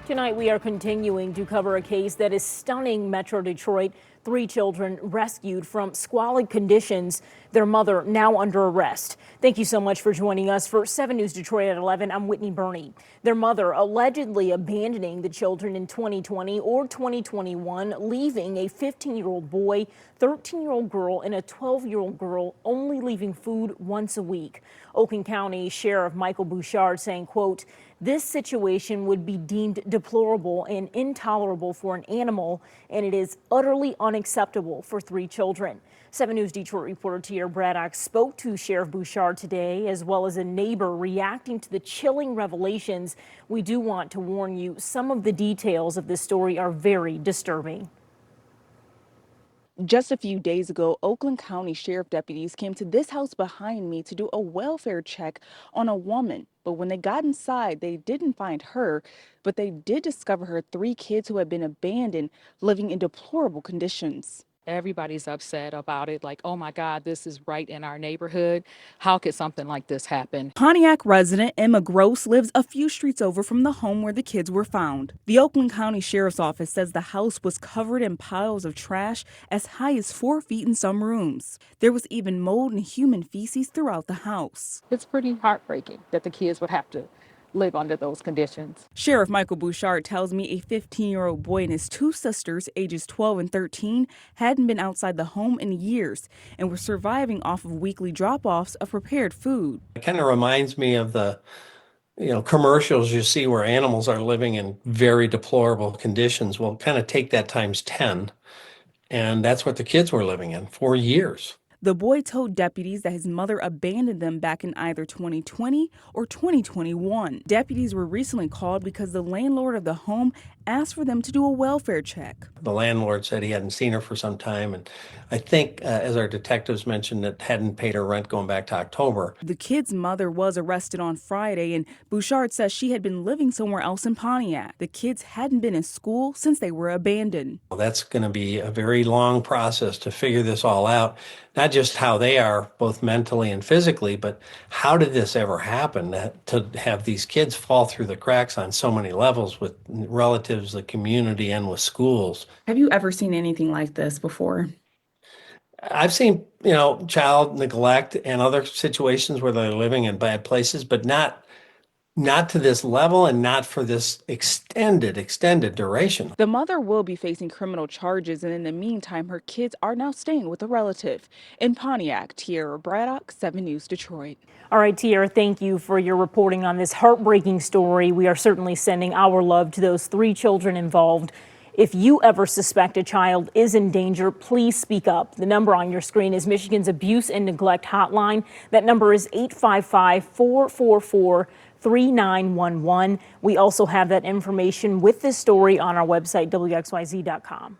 Tonight we are continuing to cover a case that is stunning Metro Detroit. 3 children rescued from squalid conditions. Their mother now under arrest. Thank you so much for joining us for 7 News Detroit at 11. I'm Whitney Burney. Their mother allegedly abandoning the children in 2020 or 2021, leaving a 15-year-old boy, 13-year-old girl, and a 12-year-old girl, only leaving food once a week. Oakland County Sheriff Michael Bouchard saying, quote, "This situation would be deemed deplorable and intolerable for an animal, and it is utterly unacceptable for 3 children." 7 News Detroit reporter Tierra Braddock spoke to Sheriff Bouchard today, as well as a neighbor reacting to the chilling revelations. We do want to warn you, some of the details of this story are very disturbing. Just a few days ago, Oakland County Sheriff deputies came to this house behind me to do a welfare check on a woman. But when they got inside, they didn't find her, but they did discover her 3 kids who had been abandoned, living in deplorable conditions. Everybody's upset about it, like, oh my God, this is right in our neighborhood. How could something like this happen? Pontiac resident Emma Gross lives a few streets over from the home where the kids were found. The Oakland County Sheriff's Office says the house was covered in piles of trash as high as 4 feet in some rooms. There was even mold and human feces throughout the house. It's pretty heartbreaking that the kids would have to live under those conditions. Sheriff Michael Bouchard tells me a 15-year-old boy and his 2 sisters, ages 12 and 13, hadn't been outside the home in years and were surviving off of weekly drop-offs of prepared food. It kind of reminds me of the commercials you see where animals are living in very deplorable conditions. Well, kind of take that times 10, and that's what the kids were living in for years. The boy told deputies that his mother abandoned them back in either 2020 or 2021. Deputies were recently called because the landlord of the home asked for them to do a welfare check. The landlord said he hadn't seen her for some time, and I think, as our detectives mentioned, that hadn't paid her rent going back to October. The kid's mother was arrested on Friday, and Bouchard says she had been living somewhere else in Pontiac. The kids hadn't been in school since they were abandoned. Well, that's going to be a very long process to figure this all out. Not just how they are, both mentally and physically, but how did this ever happen, to have these kids fall through the cracks on so many levels with relatives, the community, and with schools. Have you ever seen anything like this before? I've seen, child neglect and other situations where they're living in bad places, but not to this level and not for this extended duration. The mother will be facing criminal charges, and in the meantime, her kids are now staying with a relative. In Pontiac, Tierra Braddock, 7 News Detroit. All right, Tierra, thank you for your reporting on this heartbreaking story. We are certainly sending our love to those 3 children involved. If you ever suspect a child is in danger, please speak up. The number on your screen is Michigan's Abuse and Neglect Hotline. That number is 855-444-3911. We also have that information with this story on our website, WXYZ.com.